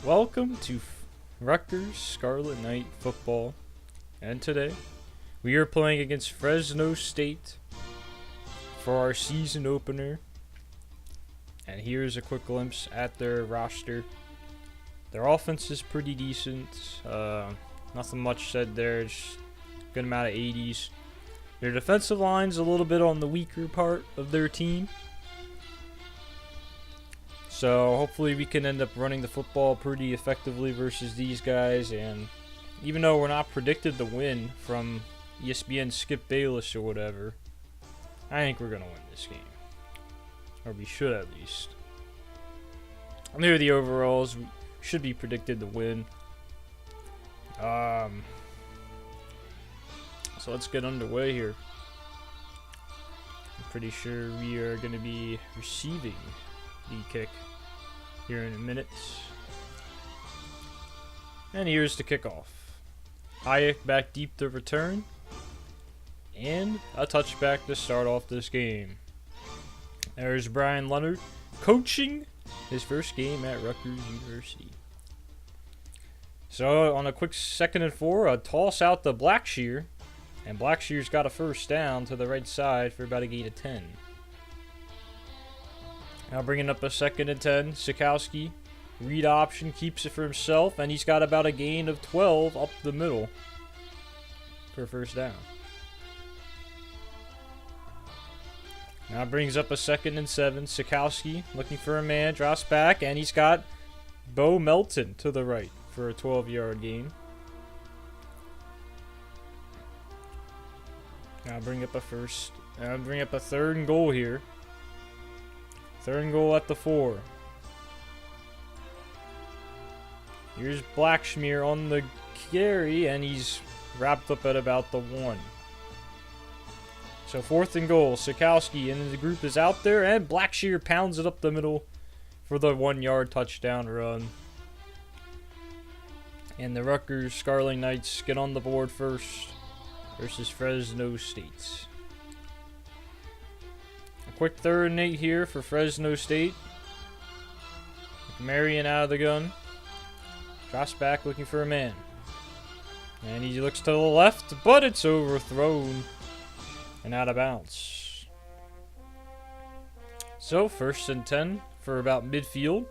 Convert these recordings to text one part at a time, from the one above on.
Welcome to Rutgers Scarlet Knight football, and today we are playing against Fresno State for our season opener. And here's a quick glimpse at their roster. Their offense is pretty decent. Nothing much said there. Just a good amount of 80s. Their defensive line's a little bit on the weaker part of their team. So hopefully we can end up running the football pretty effectively versus these guys. And even though we're not predicted to win from ESPN Skip Bayless or whatever, I think we're going to win this game. Or we should at least. And here are the overalls. We should be predicted to win. So let's get underway here. I'm pretty sure we are going to be receiving the kick here in a minute. And here's the kickoff. Hayek back deep to return. And a touchback to start off this game. There's Brian Leonard coaching his first game at Rutgers University. So on a quick 2nd and 4, a toss out to Blackshear. And Blackshear's got a first down to the right side for about a gain of 10. Now bringing up a 2nd and 10, Sikowski. Read option, keeps it for himself, and he's got about a gain of 12 up the middle for a first down. Now brings up a 2nd and 7, Sikowski looking for a man, drops back, and he's got Bo Melton to the right for a 12-yard gain. Now bring up a 3rd and goal here. 3rd and goal at the 4. Here's Blackshear on the carry, and he's wrapped up at about the 1. So 4th and goal, Sikowski and the group is out there, and Blackshear pounds it up the middle for the 1-yard touchdown run. And the Rutgers Scarlet Knights get on the board first versus Fresno State. A quick 3rd and 8 here for Fresno State. Marion out of the gun. Drops back looking for a man. And he looks to the left, but it's overthrown and out of bounds. So 1st and 10 for about midfield.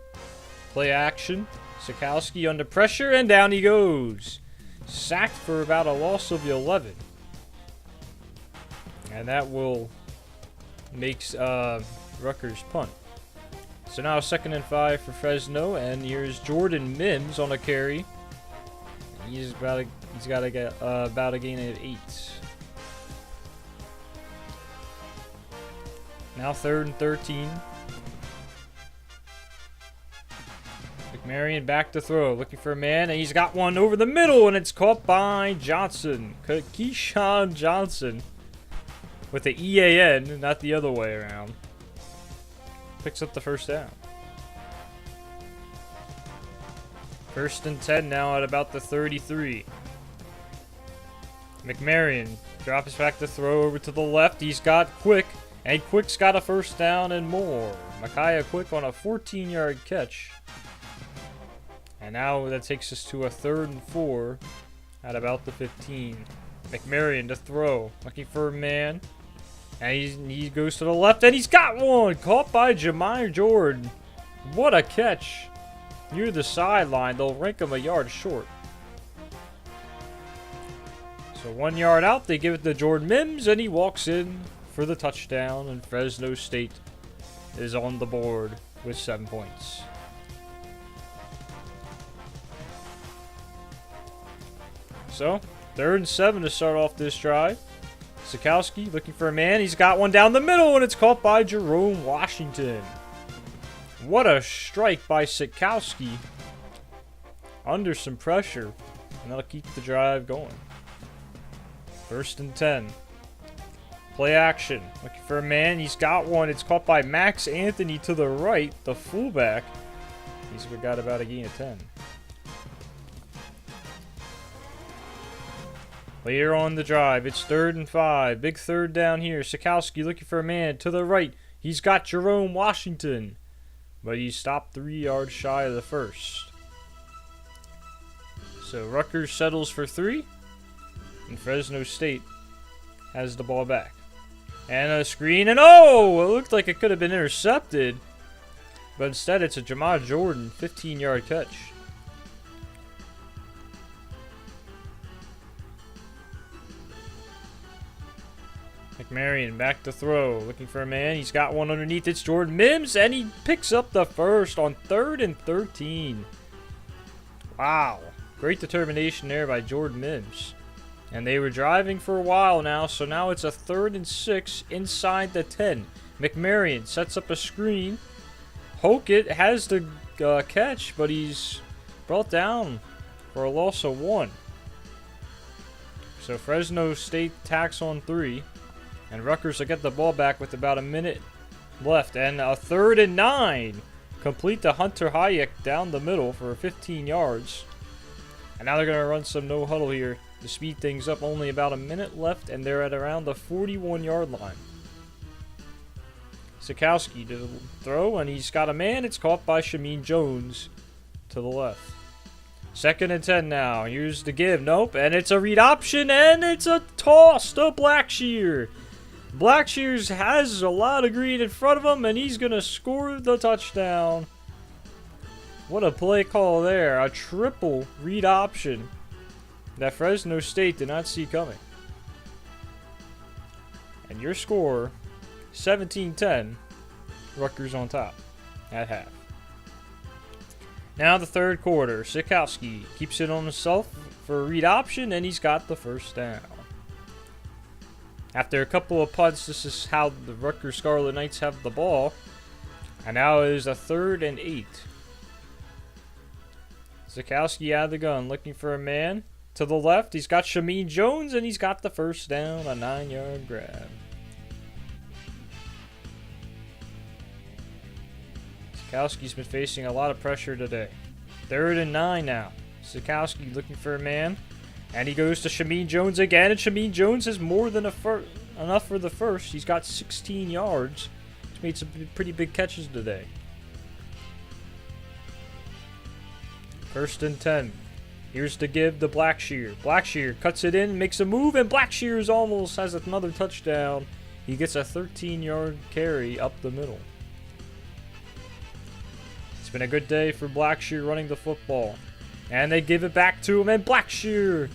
Play action. Sikowski under pressure, and down he goes. Sacked for about a loss of 11. And that will makes Rutgers punt. So now 2nd and 5 for Fresno, and here's Jordan Mims on a carry. He's got to get about a gain of 8. Now 3rd and 13. McMarion back to throw, looking for a man, and he's got one over the middle, and it's caught by Johnson. Keyshawn Johnson with the EAN, not the other way around. Picks up the first down. 1st and 10 now at about the 33. McMarion drops back to throw over to the left. He's got Quick, and Quick's got a first down and more. Micaiah Quick on a 14-yard catch. And now that takes us to a 3rd and 4 at about the 15. McMarion to throw, looking for a man. And he goes to the left, and he's got one! Caught by Jamier Jordan. What a catch. Near the sideline, they'll rank him a yard short. So 1 yard out, they give it to Jordan Mims, and he walks in for the touchdown, and Fresno State is on the board with 7 points. So, 3rd and 7 to start off this drive. Sikowski looking for a man. He's got one down the middle, and it's caught by Jerome Washington. What a strike by Sikowski. Under some pressure, and that'll keep the drive going. 1st and 10. Play action. Looking for a man. He's got one. It's caught by Max Anthony to the right, the fullback. He's got about a gain of 10. Later on the drive, it's 3rd and 5. Big 3rd down here. Sikowski looking for a man to the right. He's got Jerome Washington. But he's stopped 3 yards shy of the first. So Rutgers settles for 3, and Fresno State has the ball back. And a screen, and oh! It looked like it could have been intercepted. But instead, it's a Jamar Jordan 15-yard catch. McMarion back to throw, looking for a man. He's got one underneath. It's Jordan Mims, and he picks up the first on 3rd and 13. Wow. Great determination there by Jordan Mims. And they were driving for a while now, so now it's a 3rd and 6 inside the 10. McMarion sets up a screen. Hokett has the catch, but he's brought down for a loss of 1. So Fresno State tacks on 3. And Rutgers will get the ball back with about a minute left. And a 3rd and 9. Complete to Hunter Hayek down the middle for 15 yards. And now they're going to run some no huddle here to speed things up. Only about a minute left, and they're at around the 41-yard line. Sikowski to the throw, and he's got a man. It's caught by Shameen Jones to the left. 2nd and 10 now. Here's the give. Nope. And it's a read option, and it's a toss to Blackshear. Blackshears has a lot of green in front of him, and he's going to score the touchdown. What a play call there. A triple read option that Fresno State did not see coming. And your score, 17-10, Rutgers on top at half. Now the 3rd quarter. Sikowski keeps it on himself for a read option, and he's got the first down. After a couple of punts, this is how the Rutgers Scarlet Knights have the ball. And now it is a 3rd and 8. Sikowski out of the gun, looking for a man. To the left, he's got Shameen Jones, and he's got the first down, a 9-yard grab. Sikowski's been facing a lot of pressure today. 3rd and 9 now. Sikowski looking for a man. And he goes to Shameen Jones again, and Shameen Jones has more than enough for the first. He's got 16 yards. He's made some pretty big catches today. 1st and 10. Here's the give to Blackshear. Blackshear cuts it in, makes a move, and Blackshear almost has another touchdown. He gets a 13-yard carry up the middle. It's been a good day for Blackshear running the football. And they give it back to him, and Blackshear,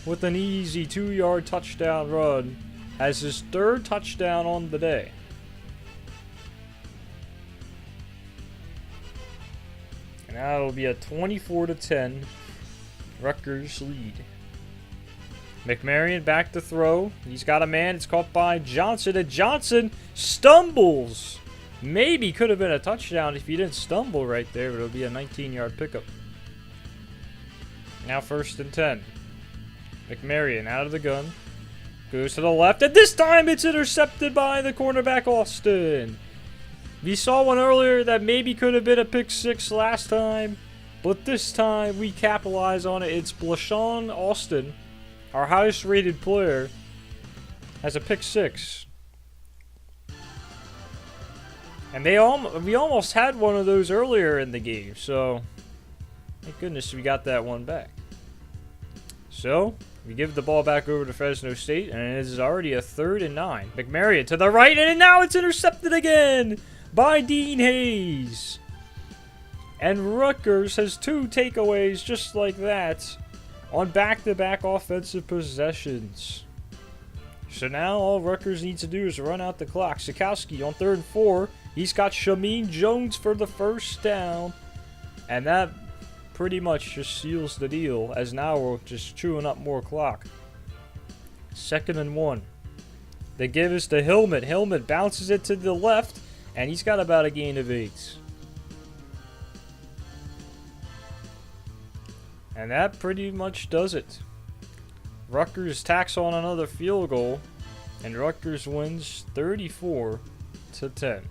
with an easy 2-yard touchdown run, has his 3rd touchdown on the day. And now it'll be a 24-10 Rutgers lead. McMarion back to throw. He's got a man. It's caught by Johnson, and Johnson stumbles. Maybe could have been a touchdown if he didn't stumble right there, but it'll be a 19-yard pickup. Now 1st and 10. McMarion out of the gun. Goes to the left, and this time it's intercepted by the cornerback Austin. We saw one earlier that maybe could have been a pick 6 last time, but this time we capitalize on it. It's Blashawn Austin, our highest rated player, has a pick 6. And we almost had one of those earlier in the game, so thank goodness we got that one back. So we give the ball back over to Fresno State, and it is already a 3rd and 9. McMarion to the right, and now it's intercepted again by Dean Hayes. And Rutgers has 2 takeaways just like that on back-to-back offensive possessions. So now all Rutgers needs to do is run out the clock. Sikowski on 3rd and 4. He's got Shameen Jones for the first down. And that pretty much just seals the deal, as now we're just chewing up more clock. 2nd and 1. They give us to Hillman. Hillman bounces it to the left, and he's got about a gain of 8. And that pretty much does it. Rutgers tacks on another field goal, and Rutgers wins 34-10.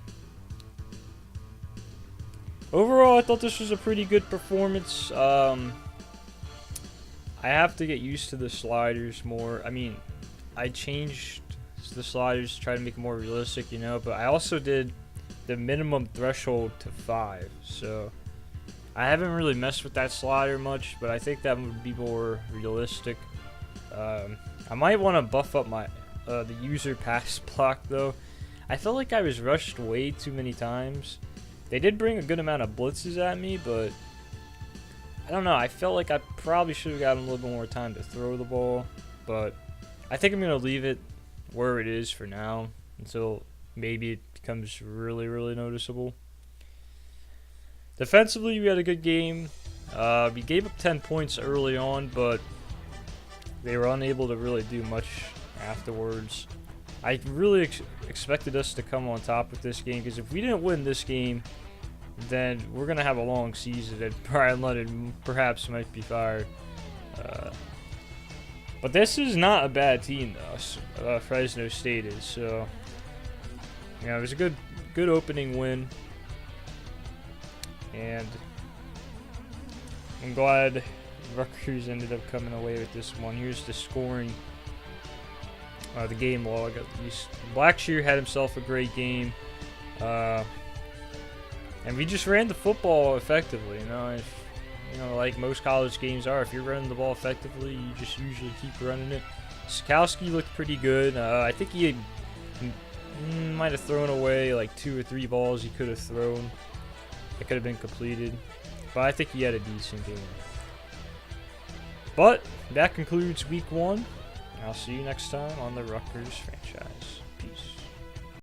Overall, I thought this was a pretty good performance. I have to get used to the sliders more. I mean, I changed the sliders to try to make it more realistic, you know, but I also did the minimum threshold to 5. So I haven't really messed with that slider much, but I think that would be more realistic. I might want to buff up my the user pass block though. I felt like I was rushed way too many times. They did bring a good amount of blitzes at me, but I don't know. I felt like I probably should have gotten a little bit more time to throw the ball, but I think I'm going to leave it where it is for now until maybe it becomes really, really noticeable. Defensively, we had a good game. We gave up 10 points early on, but they were unable to really do much afterwards. I really expected us to come on top with this game, because if we didn't win this game, then we're going to have a long season, and Brian Leonard perhaps might be fired. But this is not a bad team, though. Fresno State is, so yeah, it was a good opening win, and I'm glad Rutgers ended up coming away with this one. Here's the scoring, the game log at least. Blackshear had himself a great game, and we just ran the football effectively. Like most college games are, if you're running the ball effectively, you just usually keep running it. Sikowski looked pretty good. I think he might have thrown away like 2 or 3 balls he could have thrown that could have been completed, but I think he had a decent game. But that concludes week 1. I'll see you next time on the Rutgers franchise. Peace.